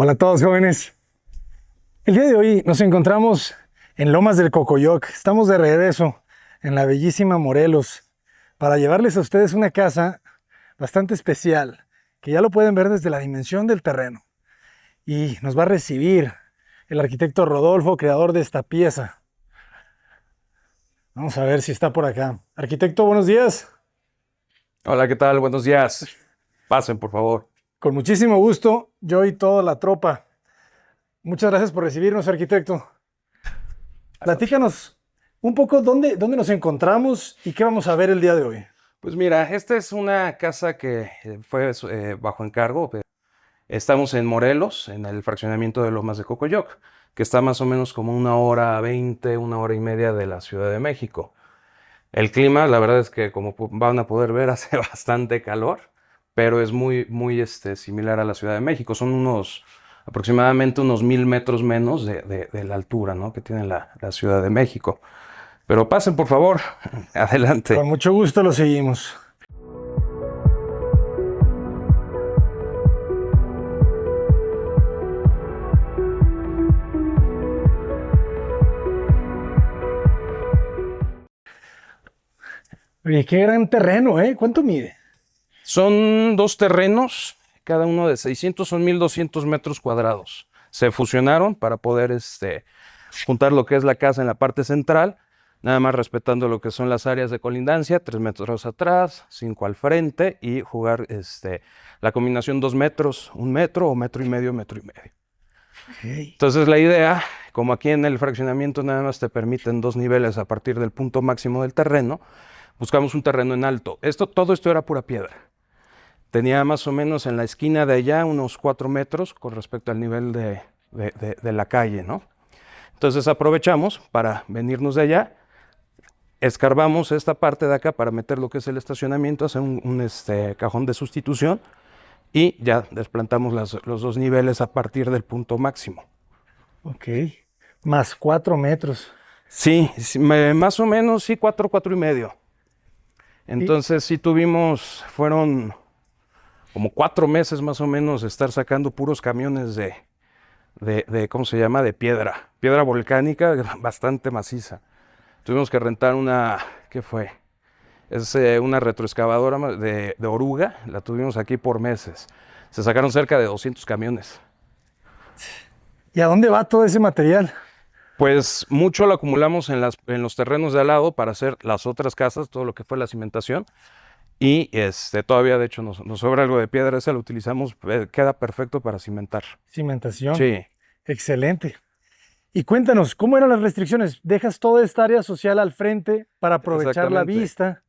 Hola a todos, jóvenes. El día de hoy nos encontramos en Lomas del Cocoyoc. Estamos de regreso en la bellísima Morelos para llevarles a ustedes una casa bastante especial, que ya lo pueden ver desde la dimensión del terreno. Y nos va a recibir el arquitecto Rodolfo, creador de esta pieza. Vamos a ver si está por acá. Arquitecto, buenos días. Hola, ¿qué tal? Buenos días. Pasen, por favor. Con muchísimo gusto, yo y toda la tropa. Muchas gracias por recibirnos, arquitecto. Platícanos un poco dónde nos encontramos y qué vamos a ver el día de hoy. Pues mira, esta es una casa que fue bajo encargo. Estamos en Morelos, en el fraccionamiento de Lomas de Cocoyoc, que está más o menos como 1 hora 20, 1 hora y media de la Ciudad de México. El clima, la verdad es que como van a poder ver, hace bastante calor, pero es muy similar a la Ciudad de México. Son aproximadamente unos 1000 metros menos de la altura, ¿no?, que tiene la Ciudad de México. Pero pasen, por favor, adelante. Con mucho gusto lo seguimos. Oye, qué gran terreno, ¿eh? ¿Cuánto mide? Son dos terrenos, cada uno de 600, son 1200 metros cuadrados. Se fusionaron para poder juntar lo que es la casa en la parte central, nada más respetando lo que son las áreas de colindancia, 3 metros atrás, 5 al frente, y jugar la combinación 2 metros, 1 metro o metro y medio, metro y medio. Okay. Entonces la idea, como aquí en el fraccionamiento nada más te permiten 2 niveles a partir del punto máximo del terreno, buscamos un terreno en alto. Todo esto era pura piedra. Tenía más o menos en la esquina de allá unos 4 metros con respecto al nivel de la calle, ¿no? Entonces aprovechamos para venirnos de allá, escarbamos esta parte de acá para meter lo que es el estacionamiento, hacer un cajón de sustitución, y ya desplantamos los 2 niveles a partir del punto máximo. Ok. Más 4 metros. Sí, más o menos, sí, 4 y medio. Entonces sí fueron como 4 meses más o menos estar sacando puros camiones ¿cómo se llama?, de piedra volcánica bastante maciza. Tuvimos que rentar ¿qué fue? Es una retroexcavadora de oruga, la tuvimos aquí por meses. Se sacaron cerca de 200 camiones. ¿Y a dónde va todo ese material? Pues mucho lo acumulamos en los terrenos de al lado para hacer las otras casas, todo lo que fue la cimentación. Y todavía, de hecho, nos sobra algo de piedra, esa lo utilizamos, queda perfecto para cimentar. Cimentación. Sí. Excelente. Y cuéntanos, ¿cómo eran las restricciones? ¿Dejas toda esta área social al frente para aprovechar la vista?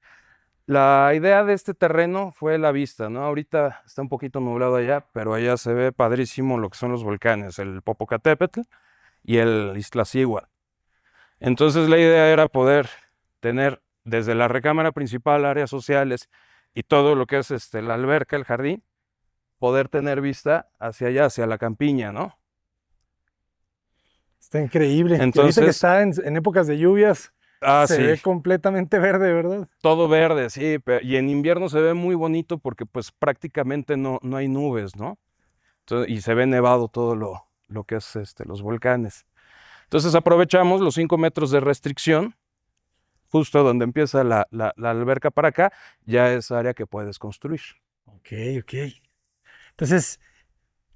La idea de este terreno fue la vista, ¿no? Ahorita está un poquito nublado allá, pero allá se ve padrísimo lo que son los volcanes, el Popocatépetl y el Iztaccíhuatl. Entonces la idea era poder tener desde la recámara principal, áreas sociales y todo lo que es la alberca, el jardín, poder tener vista hacia allá, hacia la campiña, ¿no? Está increíble. Entonces, y ahorita que está en épocas de lluvias, se ve sí, completamente verde, ¿verdad? todo verde, sí, y en invierno se ve muy bonito porque pues prácticamente no hay nubes, ¿no? Entonces, y se ve nevado todo lo que es los volcanes. Entonces aprovechamos los 5 metros de restricción, justo donde empieza la alberca para acá, ya es área que puedes construir. Ok. Entonces,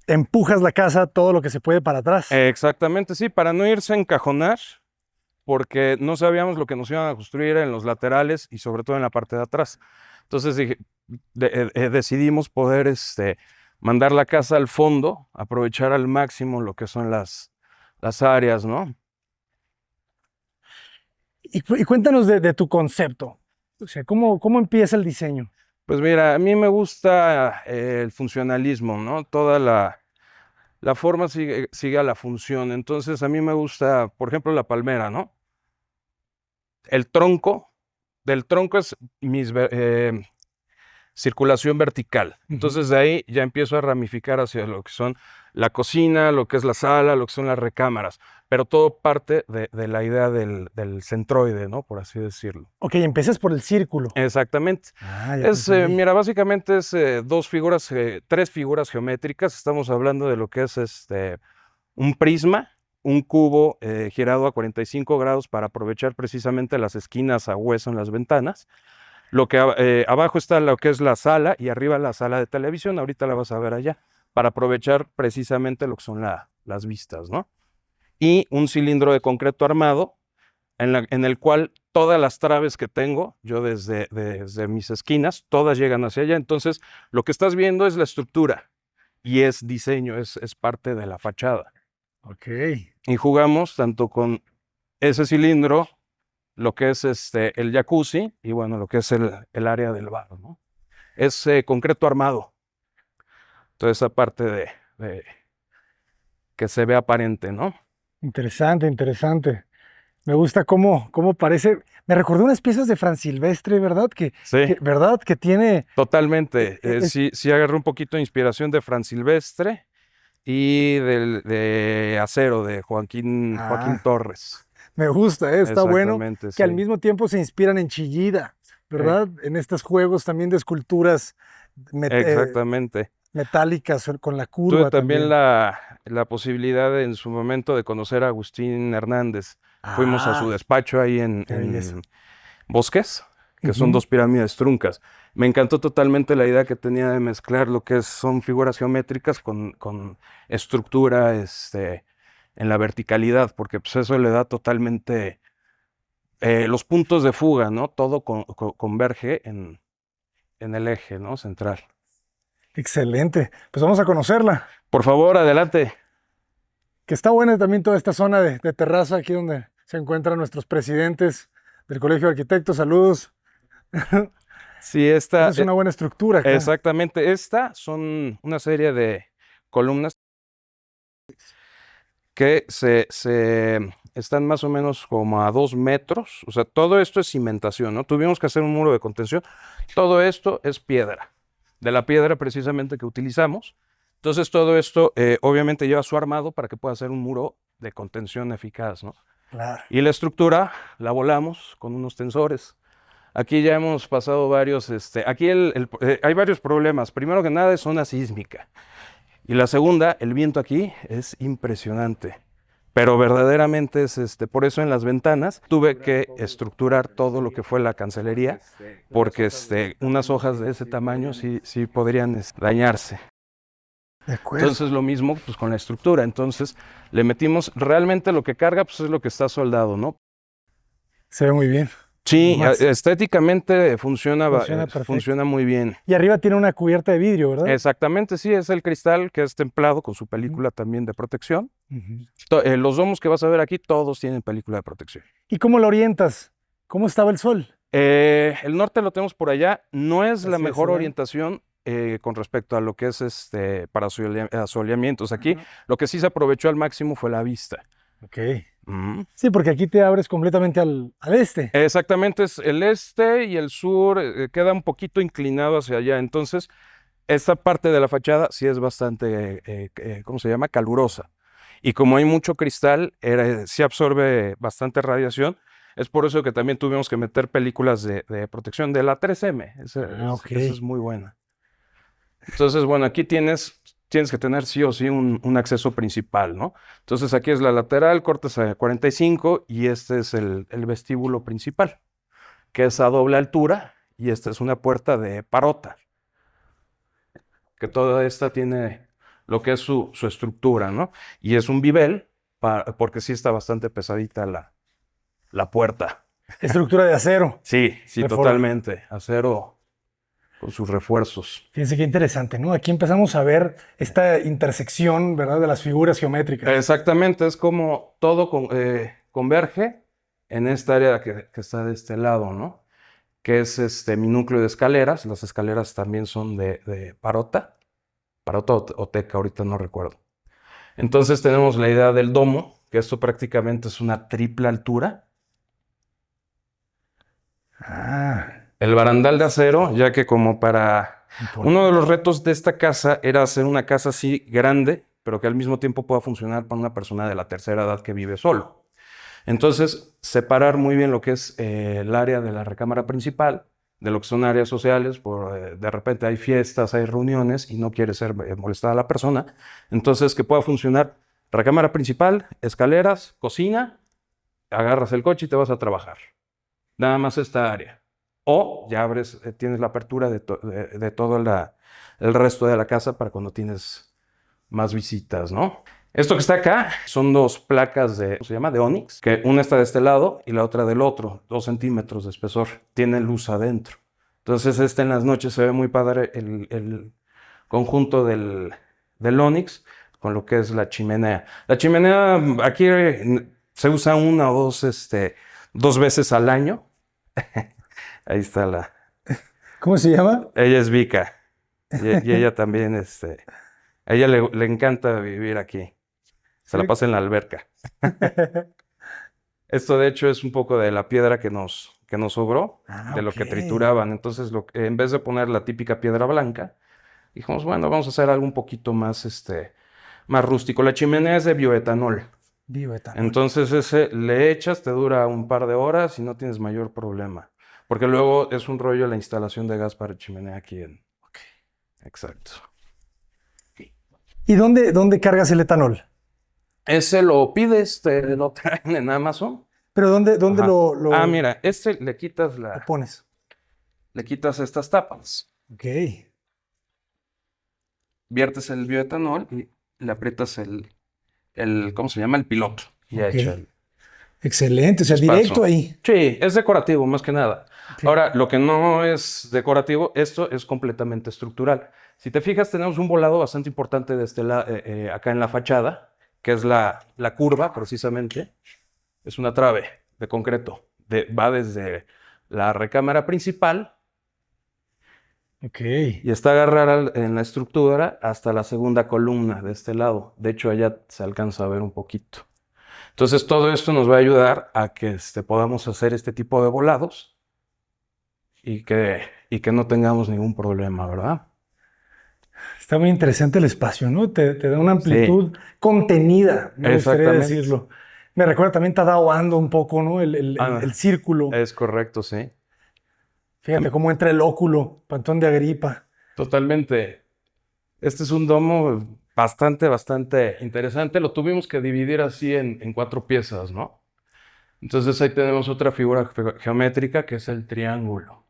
empujas la casa todo lo que se puede para atrás. Exactamente, sí, para no irse a encajonar, porque no sabíamos lo que nos iban a construir en los laterales y sobre todo en la parte de atrás. Entonces decidimos poder mandar la casa al fondo, aprovechar al máximo lo que son las áreas, ¿no? Y cuéntanos de tu concepto. O sea, ¿cómo empieza el diseño? Pues mira, a mí me gusta el funcionalismo, ¿no? Toda la forma sigue a la función. Entonces a mí me gusta, por ejemplo, la palmera, ¿no? El tronco, del tronco es circulación vertical. Entonces de ahí ya empiezo a ramificar hacia lo que son la cocina, lo que es la sala, lo que son las recámaras, pero todo parte de la idea del centroide, ¿no? Por así decirlo. Ok, empiezas por el círculo. Exactamente. Ah, ya te entendí. Mira, básicamente es tres figuras geométricas. Estamos hablando de lo que es un prisma, un cubo girado a 45 grados para aprovechar precisamente las esquinas a hueso en las ventanas. Abajo está lo que es la sala y arriba la sala de televisión. Ahorita la vas a ver allá, para aprovechar precisamente lo que son las vistas, ¿no? Y un cilindro de concreto armado en el cual todas las traves que tengo, yo desde mis esquinas, todas llegan hacia allá. Entonces, lo que estás viendo es la estructura y es diseño, es parte de la fachada. Ok. Y jugamos tanto con ese cilindro, lo que es el jacuzzi y bueno, lo que es el área del bar, ¿no? Es concreto armado. Toda esa parte de que se ve aparente, ¿no? Interesante, interesante. Me gusta cómo parece. Me recordó unas piezas de Fran Silvestre, ¿verdad? Sí, ¿Verdad? Que tiene. totalmente. Es, Sí agarré un poquito de inspiración de Fran Silvestre y de Acero, de Joaquín ah, Torres. me gusta, está bueno. Exactamente, Que al sí. mismo tiempo se inspiran en Chillida, Eh, ¿verdad? En estos juegos también de esculturas exactamente. metálicas con la Tuve curva también también. la posibilidad en su momento de conocer a Agustín Hernández. Fuimos a su Ah, despacho ahí qué belleza. en Bosques, que son Ujú. dos pirámides truncas. Me encantó totalmente la idea que tenía de mezclar lo que son figuras geométricas con estructura en la verticalidad, porque pues eso le da totalmente los puntos de fuga, ¿no? Todo converge en el eje, ¿no? Central. Excelente. Pues vamos a conocerla. Por favor, adelante. Que está buena también toda esta zona de terraza aquí donde se encuentran nuestros presidentes del Colegio de Arquitectos. Saludos. Sí, Esa es una buena estructura acá. exactamente. Esta son una serie de columnas que se están más o menos como a 2 metros. O sea, todo esto es cimentación, ¿no? Tuvimos que hacer un muro de contención. Todo esto es piedra, de la piedra precisamente que utilizamos. Entonces, todo esto obviamente lleva su armado para que pueda ser un muro de contención eficaz, ¿no? Claro. Y la estructura la volamos con unos tensores. Aquí ya hemos pasado varios, aquí hay varios problemas. Primero que nada es zona sísmica. Y la segunda, el viento aquí es impresionante. Pero verdaderamente es por eso en las ventanas tuve que estructurar todo lo que fue la cancelería, porque unas hojas de ese tamaño sí podrían dañarse. De acuerdo. Entonces lo mismo pues con la estructura. Entonces le metimos realmente lo que carga, pues es lo que está soldado, ¿no? Se ve muy bien. Sí, Más. estéticamente Funciona perfecto. funciona muy bien. Y arriba tiene una cubierta de vidrio, ¿verdad? Exactamente, sí, es el cristal que es templado con su película también de protección. Ujú. Los domos que vas a ver aquí, todos tienen película de protección. ¿Y cómo lo orientas? ¿Cómo estaba el sol? El norte lo tenemos por allá, no es la Hacia ese mejor lado. orientación con respecto a lo que es para asoleamientos. Aquí Ajá. lo que sí se aprovechó al máximo fue la vista. Ok. Ujú. Sí, porque aquí te abres completamente al este. Exactamente, es el este y el sur, queda un poquito inclinado hacia allá. Entonces, esta parte de la fachada sí es bastante, ¿cómo se llama? Calurosa. Y como hay mucho cristal, sí absorbe bastante radiación. Es por eso que también tuvimos que meter películas de protección de la 3M. Ah, ok. Esa es muy buena. Entonces, bueno, aquí tienes que tener sí o sí un acceso principal, ¿no? Entonces, aquí es la lateral, cortas a 45 y este es el vestíbulo principal, que es a doble altura y esta es una puerta de parota, que toda esta tiene lo que es su estructura, ¿no? Y es un bivel, porque sí está bastante pesadita la puerta. Estructura de acero. Sí, Reforma. totalmente. Acero con sus refuerzos. Fíjense qué interesante, ¿no? Aquí empezamos a ver esta intersección, ¿verdad? De las figuras geométricas. Exactamente, es como todo converge en esta área que está de este lado, ¿no? Que es mi núcleo de escaleras. Las escaleras también son de parota o teca, ahorita no recuerdo. Entonces tenemos la idea del domo, que esto prácticamente es una triple altura. Ah, El barandal de acero, ya que como para... Uno de imponente. los retos de esta casa era hacer una casa así grande, pero que al mismo tiempo pueda funcionar para una persona de la tercera edad que vive solo. Entonces, separar muy bien lo que es el área de la recámara principal de lo que son áreas sociales, de repente hay fiestas, hay reuniones y no quiere ser molestada la persona. Entonces, que pueda funcionar recámara principal, escaleras, cocina, agarras el coche y te vas a trabajar. Nada más esta área. O ya abres, tienes la apertura de todo el resto de la casa para cuando tienes más visitas, ¿no? Esto que está acá son dos placas de, ¿cómo se llama? De ónix, que una está de este lado y la otra del otro, 2 centímetros de espesor. Tiene luz adentro. Entonces, en las noches se ve muy padre el conjunto del ónix con lo que es la chimenea. La chimenea aquí se usa una o dos veces al año. Ahí está ¿Cómo se llama? Ella es Vika. Y ella también, a ella le encanta vivir aquí. Se la pasa en la alberca. Esto, de hecho, es un poco de la piedra que nos sobró, de lo que trituraban. Entonces, en vez de poner la típica piedra blanca, dijimos, bueno, vamos a hacer algo un poquito más, más rústico. La chimenea es de bioetanol. Bioetanol. Entonces, ese le echas, te dura un par de horas y no tienes mayor problema. Porque luego es un rollo la instalación de gas para chimenea aquí en... Exacto. ¿Y dónde cargas el etanol? Ese lo pides, te lo traen en Amazon. ¿Pero dónde lo mira, le quitas lo pones? Le quitas estas tapas. Ok. Viertes el bioetanol y le aprietas ¿cómo se llama? El piloto. Y ya echa el Excelente, o sea, chispazo. directo ahí. Sí, es decorativo más que nada. Okay. Ahora, lo que no es decorativo, esto es completamente estructural. Si te fijas, tenemos un volado bastante importante de acá en la fachada, que es la curva, precisamente. Es una trave de concreto. Va desde la recámara principal. Ok. Y está agarrada en la estructura hasta la segunda columna de este lado. De hecho, allá se alcanza a ver un poquito. Entonces, todo esto nos va a ayudar a que podamos hacer este tipo de volados y que no tengamos ningún problema, ¿verdad? Está muy interesante el espacio, ¿no? Te da una amplitud contenida, me gustaría decirlo. Me recuerda también Tadao Ando un poco, ¿no? El círculo. Es correcto, sí. Fíjate cómo entra el óculo, Pantón de Agripa. Totalmente. Este es un domo bastante interesante. Lo tuvimos que dividir así en 4 piezas, ¿no? Entonces ahí tenemos otra figura geométrica que es el triángulo,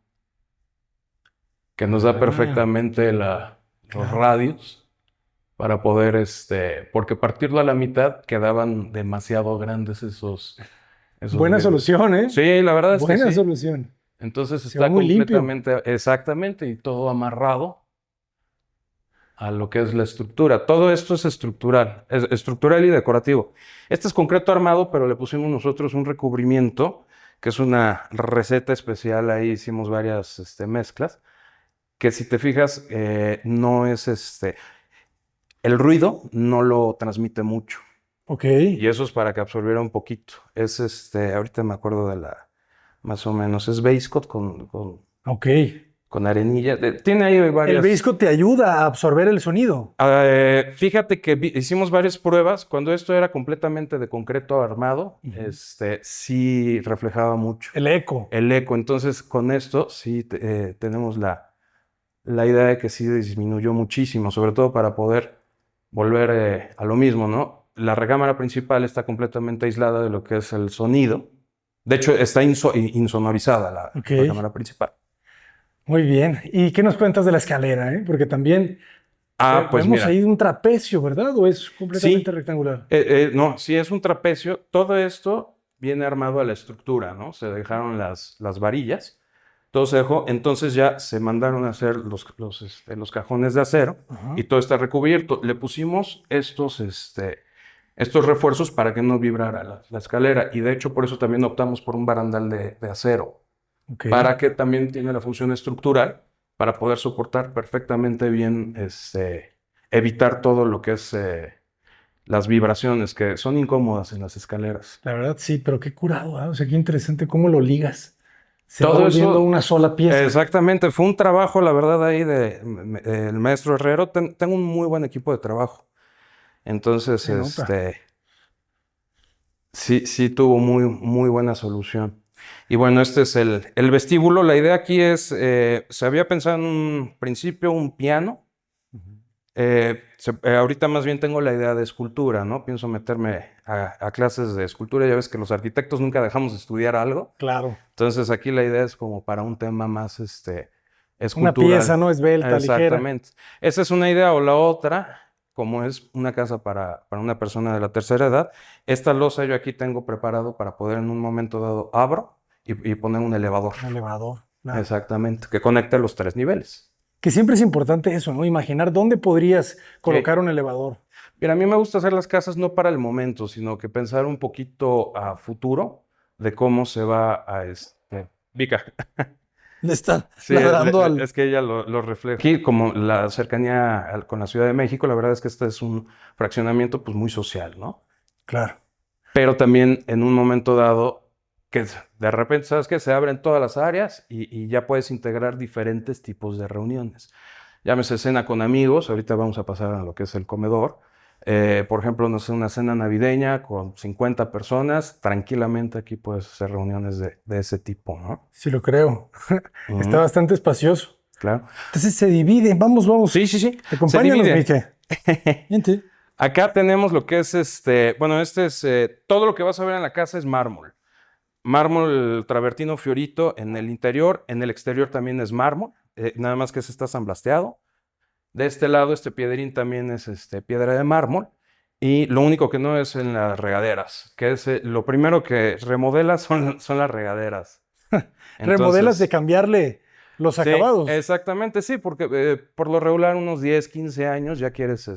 que nos da perfectamente los radios para poder, porque partirlo a la mitad quedaban demasiado grandes esos Buena solución, ¿eh? Sí, la verdad es que sí. Buena solución. Entonces Se está va muy completamente, limpio. exactamente, y todo amarrado a lo que es la estructura. Todo esto es estructural y decorativo. Este es concreto armado, pero le pusimos nosotros un recubrimiento, que es una receta especial. Ahí hicimos varias mezclas, que si te fijas, no es el ruido no lo transmite mucho. Ok. Y eso es para que absorbiera un poquito. Es ahorita me acuerdo de más o menos, es base coat con arenilla. Tiene ahí varias... El base coat te ayuda a absorber el sonido. Fíjate que hicimos varias pruebas. Cuando esto era completamente de concreto armado, sí reflejaba mucho. El eco. El eco. Entonces, con esto sí tenemos la idea de que sí disminuyó muchísimo, sobre todo para poder volver a lo mismo, ¿no? La recámara principal está completamente aislada de lo que es el sonido. De hecho, está insonorizada la recámara principal. Muy bien. ¿Y qué nos cuentas de la escalera? Porque también pues vemos mira, ahí un trapecio, ¿verdad? ¿O es completamente rectangular? No, sí es un trapecio. Todo esto viene armado a la estructura, ¿no? Se dejaron las varillas. Todo se dejó. Entonces ya se mandaron a hacer los cajones de acero. Y todo está recubierto. Le pusimos estos refuerzos para que no vibrara la escalera. Y de hecho, por eso también optamos por un barandal de acero. Para que también tiene la función estructural, para poder soportar perfectamente bien, evitar todo lo que es las vibraciones, que son incómodas en las escaleras. La verdad sí, pero qué curado, ¿eh? O sea, qué interesante cómo lo ligas. Se todo va volviendo eso, una sola pieza. Exactamente, fue un trabajo, la verdad, ahí del maestro Herrero. Tengo un muy buen equipo de trabajo. Entonces, Se nota. sí tuvo muy buena solución. Y bueno, este es el vestíbulo. La idea aquí es, se había pensado en un principio un piano. Ujú. Ahorita más bien tengo la idea de escultura, ¿no? Pienso meterme a clases de escultura. Ya ves que los arquitectos nunca dejamos de estudiar algo. Claro. Entonces aquí la idea es como para un tema más Una pieza, escultural. ¿no? Esbelta, ligera. Exactamente. Esa es una idea o la otra, como es una casa para una persona de la tercera edad, esta losa yo aquí tengo preparado para poder en un momento dado abro y poner un elevador. Un elevador, claro. Exactamente, que conecte los 3 niveles. Que siempre es importante eso, ¿no? Imaginar dónde podrías Sí. colocar un elevador. Mira, a mí me gusta hacer las casas no para el momento, sino que pensar un poquito a futuro de cómo se va Vika. Le están Sí, ladrando al... es que ella lo refleja. Aquí, como la cercanía con la Ciudad de México, la verdad es que este es un fraccionamiento pues muy social, ¿no? Claro. Pero también en un momento dado, de repente, ¿sabes qué? Se abren todas las áreas y ya puedes integrar diferentes tipos de reuniones. Llámese cena con amigos, ahorita vamos a pasar a lo que es el comedor. Por ejemplo, no sé, una cena navideña con 50 personas, tranquilamente aquí puedes hacer reuniones de ese tipo, ¿no? Sí lo creo. Está Ujú, bastante espacioso. claro. Entonces se divide. Vamos, vamos. Sí, sí, sí, se Acompáñanos, divide. Mike. Vente. Acá tenemos lo que es bueno, todo lo que vas a ver en la casa es mármol. Mármol travertino fiorito en el interior, en el exterior también es mármol, nada más que se está samblasteado. De este lado, este piedrín también es piedra de mármol. Y lo único que no es en las regaderas, que es lo primero que remodelas son las regaderas. Remodelas de Entonces, cambiarle los sí, acabados. exactamente, sí, porque por lo regular unos 10, 15 años ya quieres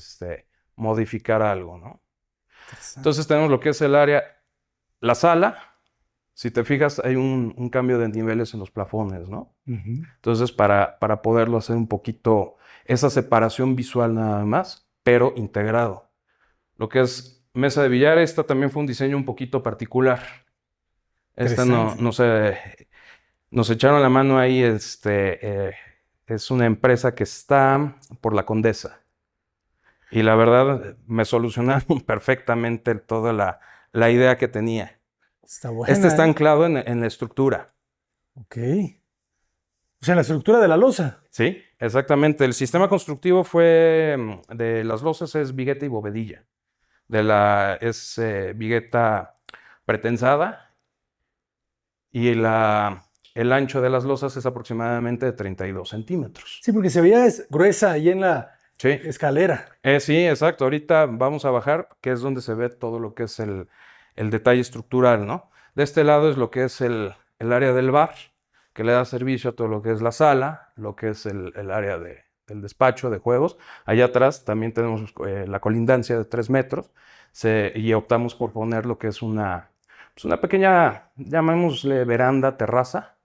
modificar algo, ¿no? Interesante. Entonces tenemos lo que es el área, la sala. Si te fijas, hay un cambio de niveles en los plafones, ¿no? Ujú. Entonces, para poderlo hacer un poquito, esa separación visual nada más, pero integrado. Lo que es mesa de billar, esta también fue un diseño un poquito particular. Esta Interesante. no sé, nos echaron la mano ahí, es una empresa que está por la Condesa. Y la verdad, me solucionaron perfectamente toda la idea que tenía. Está Este buena, está ¿eh? anclado en la estructura. Ok. O sea, en la estructura de la losa. Sí, exactamente. El sistema constructivo fue de las losas es vigueta y bovedilla. Es vigueta pretensada y el ancho de las losas es aproximadamente de 32 centímetros. Sí, porque se veía gruesa ahí en la Sí, escalera. sí, exacto. Ahorita vamos a bajar, que es donde se ve todo lo que es el detalle estructural, ¿no? De este lado es lo que es el área del bar, que le da servicio a todo lo que es la sala, lo que es el área del despacho de juegos. Allá atrás también tenemos la colindancia de 3 metros y optamos por poner lo que es pues una pequeña, llamémosle veranda, terraza.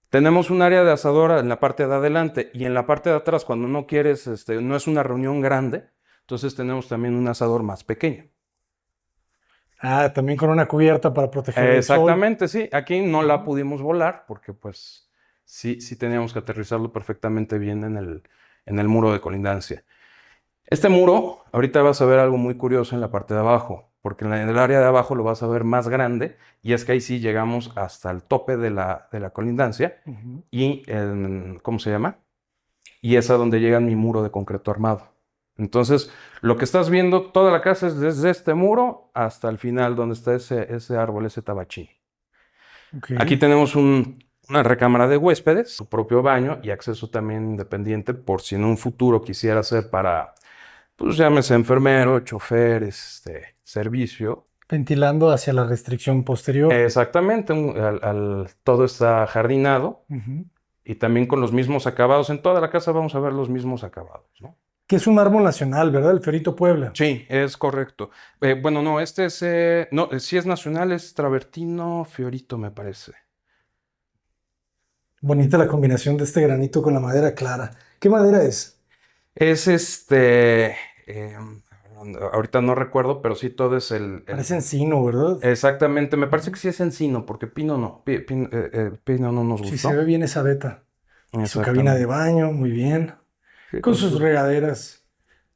Tenemos un área de asador en la parte de adelante y en la parte de atrás, cuando no quieres, no es una reunión grande, entonces tenemos también un asador más pequeño. Ah, también con una cubierta para proteger del sol. Exactamente, sí. Aquí no la Ujú. pudimos volar porque pues sí teníamos que aterrizarlo perfectamente bien en el muro de colindancia. Este muro, ahorita vas a ver algo muy curioso en la parte de abajo, porque en el área de abajo lo vas a ver más grande y es que ahí sí llegamos hasta el tope de la colindancia Ujú. y, ¿cómo se llama? Y es a donde llega mi muro de concreto armado. Entonces, lo que estás viendo, toda la casa es desde este muro hasta el final, donde está ese árbol, ese tabachí. Ok. Aquí tenemos una recámara de huéspedes, su propio baño y acceso también independiente por si en un futuro quisiera ser para, pues llámese enfermero, chofer, servicio. Ventilando hacia la restricción posterior. Exactamente, todo está jardinado Ujú. y también con los mismos acabados. En toda la casa vamos a ver los mismos acabados, ¿no? Que es un árbol nacional, ¿verdad? El Fiorito Puebla. Sí, es correcto. Bueno, no, no, sí es nacional, es travertino fiorito, me parece. Bonita la combinación de este granito con la madera clara. ¿Qué madera es? Es ahorita no recuerdo, pero sí todo es Parece encino, ¿verdad? exactamente, me parece que Ujú. sí es encino, porque pino no, pino no nos Sí, se ve gustó. bien esa veta. Y su cabina de Exactamente. baño, muy bien. Sí, Con con sus sus regaderas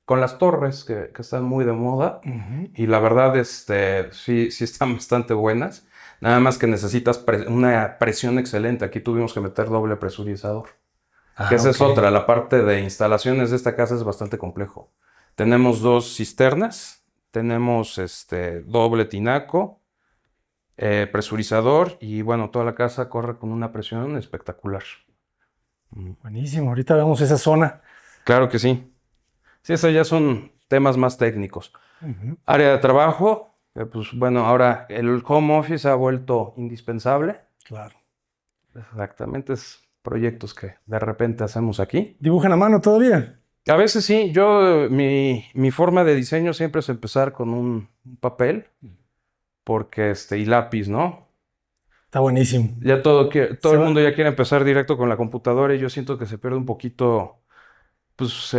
con las torres que están muy de moda. Ujú. Y la verdad, sí están bastante buenas. Nada más que necesitas una presión excelente. Aquí tuvimos que meter doble presurizador. Que Ah, esa ok. es otra. La parte de instalaciones de esta casa es bastante complejo. Tenemos dos cisternas, tenemos doble tinaco, presurizador y bueno, toda la casa corre con una presión espectacular. Buenísimo. Ahorita vemos esa zona. Claro que sí. Sí, esos ya son temas más técnicos. Ujú. Área de trabajo, pues bueno, ahora el home office se ha vuelto indispensable. Claro. Exactamente, es proyectos que de repente hacemos aquí. ¿Dibujan a mano todavía? A veces sí, mi forma de diseño siempre es empezar con un papel, porque y lápiz, ¿no? Está buenísimo. Ya todo Se el va. mundo ya quiere empezar directo con la computadora y yo siento que se pierde un poquito, pues,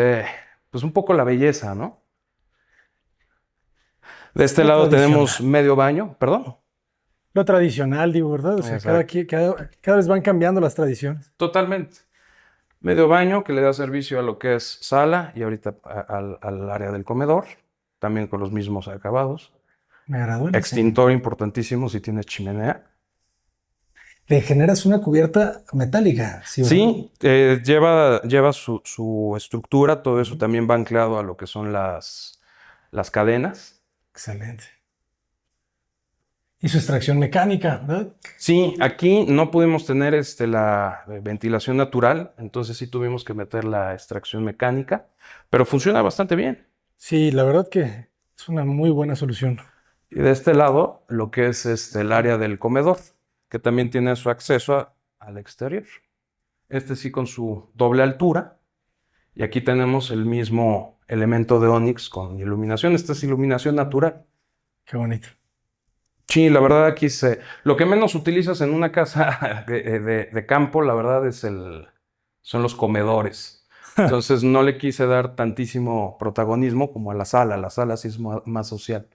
pues un poco la belleza, ¿no? De este Lo lado tenemos tradicional. medio baño, perdón. Lo tradicional, digo, ¿verdad? O sea, Exacto. cada vez van cambiando las tradiciones. Totalmente. Medio baño que le da servicio a lo que es sala y ahorita al área del comedor, también con los mismos acabados. Me agradó el diseño. Extintor importantísimo si tienes chimenea. Le generas una cubierta metálica, ¿sí, verdad? Sí, lleva su estructura, todo eso Ujú. también va anclado a lo que son las cadenas. Excelente. Y su extracción mecánica, ¿verdad? Sí, aquí no pudimos tener la ventilación natural, entonces sí tuvimos que meter la extracción mecánica, pero funciona bastante bien. Sí, la verdad que es una muy buena solución. Y de este lado, lo que es el área del comedor, que también tiene su acceso al exterior. Este sí con su doble altura. Y aquí tenemos el mismo elemento de Onyx con iluminación. Esta es iluminación natural. Qué bonito. Sí, la verdad aquí lo que menos utilizas en una casa de campo, la verdad son los comedores. Entonces no le quise dar tantísimo protagonismo como a la sala. La sala sí es más social.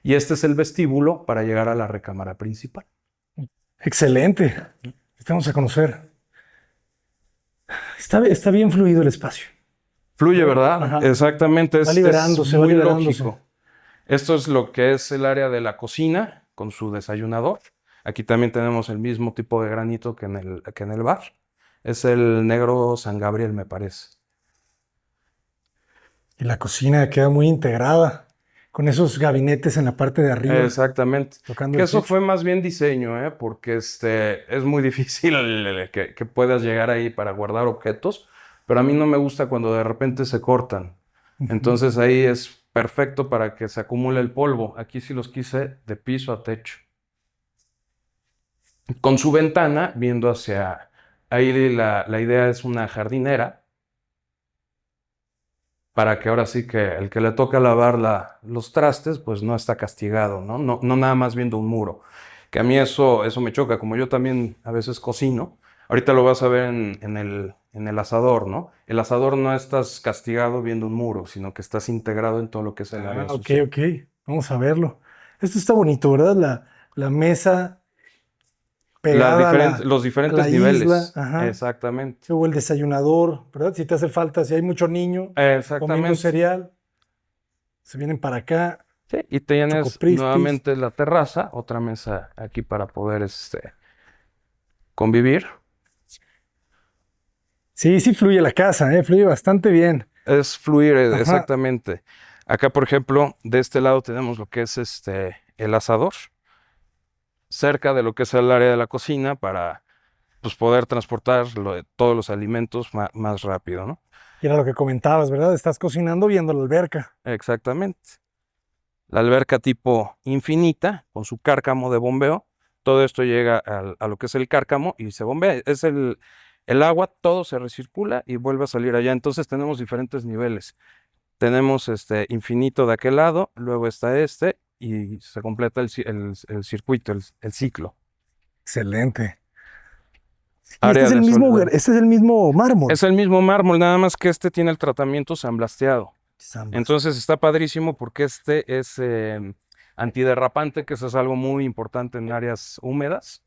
Y este es el vestíbulo para llegar a la recámara principal. Excelente. Estamos a conocer. Está bien fluido el espacio. Fluye, ¿verdad? Ajá. Exactamente, es Va muy liberándose. lógico. Esto es lo que es el área de la cocina con su desayunador. Aquí también tenemos el mismo tipo de granito que en el bar. Es el negro San Gabriel, me parece. Y la cocina queda muy integrada con esos gabinetes en la parte de arriba, Exactamente. tocando Que el eso techo. fue más bien diseño, ¿eh? Porque es muy difícil que puedas llegar ahí para guardar objetos, pero a mí no me gusta cuando de repente se cortan. Ujú. Entonces ahí es perfecto para que se acumule el polvo. Aquí sí los quise de piso a techo. Con su ventana viendo ahí la idea es una jardinera para que ahora sí que el que le toca lavar los trastes pues no está castigado, ¿no? No, no nada más viendo un muro. Que a mí eso me choca, como yo también a veces cocino. Ahorita lo vas a ver en el asador, ¿no? El asador no estás castigado viendo un muro, sino que estás integrado en todo lo que es el Ah, área ok, social. ok. Vamos a verlo. Esto está bonito, ¿verdad? La mesa pegada Los a la diferentes isla. niveles, Ajá. exactamente. Luego el desayunador, ¿verdad? Si te hace falta, si hay mucho niño comiendo Exactamente. cereal, se vienen para acá, Sí, y tienes Chocoprispis. nuevamente la terraza, otra mesa aquí para poder convivir. Sí, sí fluye la casa, fluye bastante bien. Es fluir, Ajá. exactamente. Acá, por ejemplo, de este lado tenemos lo que es el asador, cerca de lo que es el área de la cocina para pues, poder transportar todos los alimentos más rápido, ¿no? Y era lo que comentabas, ¿verdad? Estás cocinando viendo la alberca. Exactamente. La alberca tipo infinita, con su cárcamo de bombeo. Todo esto llega a lo que es el cárcamo y se bombea. Es el agua, todo se recircula y vuelve a salir allá. Entonces tenemos diferentes niveles. Tenemos infinito de aquel lado, luego está y se completa el circuito, el ciclo. Excelente. Y Área de soldado. este es el mismo mármol. Es el mismo mármol, nada más que tiene el tratamiento sandblasteado. Zambas. Entonces está padrísimo porque es antiderrapante, que eso es algo muy importante en áreas húmedas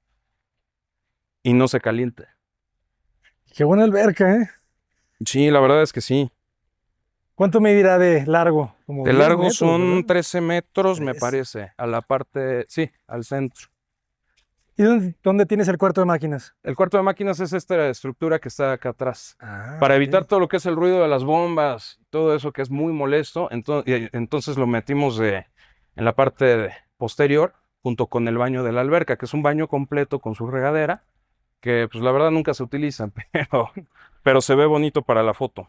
y no se calienta. Qué buena alberca, ¿eh? Sí, la verdad es que sí. ¿Cuánto medirá de largo? Como De 10 largo metros, son ¿verdad? 13 metros, me 13. parece, a la parte, sí, al centro. ¿Y dónde tienes el cuarto de máquinas? El cuarto de máquinas es esta estructura que está acá atrás. Ah, Para evitar ok. todo lo que es el ruido de las bombas, todo eso que es muy molesto, entonces lo metimos en la parte posterior, junto con el baño de la alberca, que es un baño completo con su regadera, que pues la verdad nunca se utilizan, pero se ve bonito para la foto.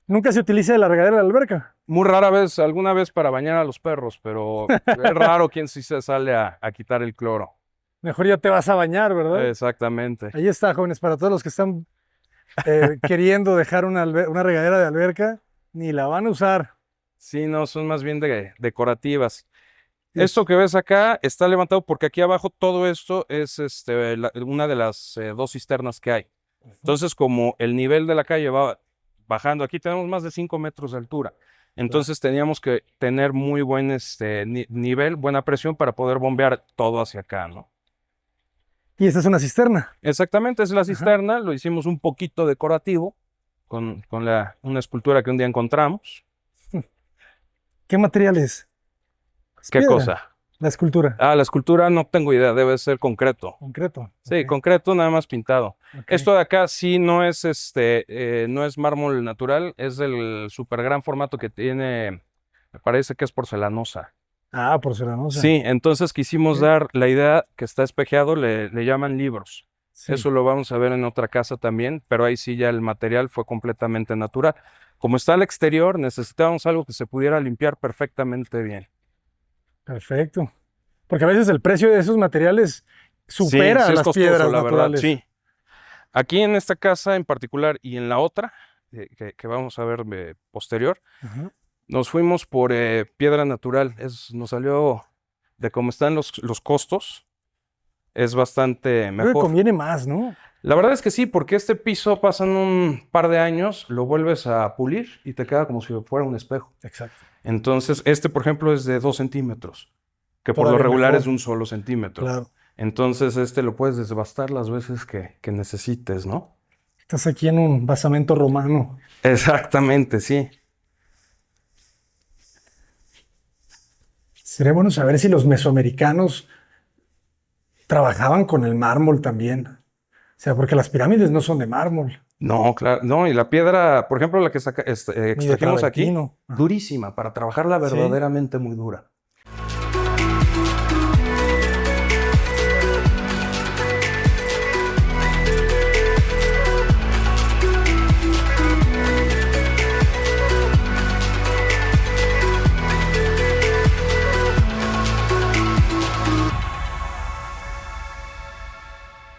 Nunca se utiliza la regadera de la alberca. Muy rara vez, alguna vez para bañar a los perros, pero es raro quien sí se sale a quitar el cloro. Mejor ya te vas a bañar, ¿verdad? Exactamente. Ahí está, jóvenes, para todos los que están queriendo dejar una regadera de alberca, ni la van a usar. Sí, no, son más bien decorativas. Sí. Esto que ves acá está levantado porque aquí abajo todo esto es una de las dos cisternas que hay. Entonces, como el nivel de la calle va bajando, aquí tenemos más de 5 metros de altura. Entonces teníamos que tener muy buen nivel, buena presión para poder bombear todo hacia acá, ¿no? Y esta es una cisterna. Exactamente, es la Ajá. cisterna, lo hicimos un poquito decorativo con una escultura que un día encontramos. ¿Qué material es? Es ¿Qué piedra, cosa? la escultura. Ah, la escultura no tengo idea, debe ser concreto. Concreto. Sí, Ok, concreto nada más pintado. ok. Esto de acá sí no es no es mármol natural, es el super gran formato que tiene, me parece que es porcelanosa. Ah, porcelanosa. Sí, entonces quisimos Ok. dar la idea que está espejeado, le llaman libros. Sí, Eso lo vamos a ver en otra casa también, pero ahí sí ya el material fue completamente natural. Como está al exterior, necesitábamos algo que se pudiera limpiar perfectamente bien. perfecto. Porque a veces el precio de esos materiales Sí, supera sí a es las costoso, piedras la verdad, naturales. sí. Aquí en esta casa en particular y en la otra, que vamos a ver posterior, Ajá. nos fuimos por piedra natural. Nos salió de cómo están los costos, es bastante Creo que mejor. conviene más, ¿no? La verdad es que sí, porque este piso pasan un par de años, lo vuelves a pulir y te queda como si fuera un espejo. Exacto. Entonces, por ejemplo, es de 2 centímetros, que por lo Todavía regular es mejor. de un solo centímetro. Claro. Entonces, lo puedes desbastar las veces que necesites, ¿no? Estás aquí en un basamento romano. Exactamente, sí. Sería bueno saber si los mesoamericanos trabajaban con el mármol también. O sea, porque las pirámides no son de mármol, No, claro, no, y la piedra, por ejemplo, la que ni de extrajimos aquí, travertino. Ajá. durísima, para trabajarla Sí. verdaderamente muy dura.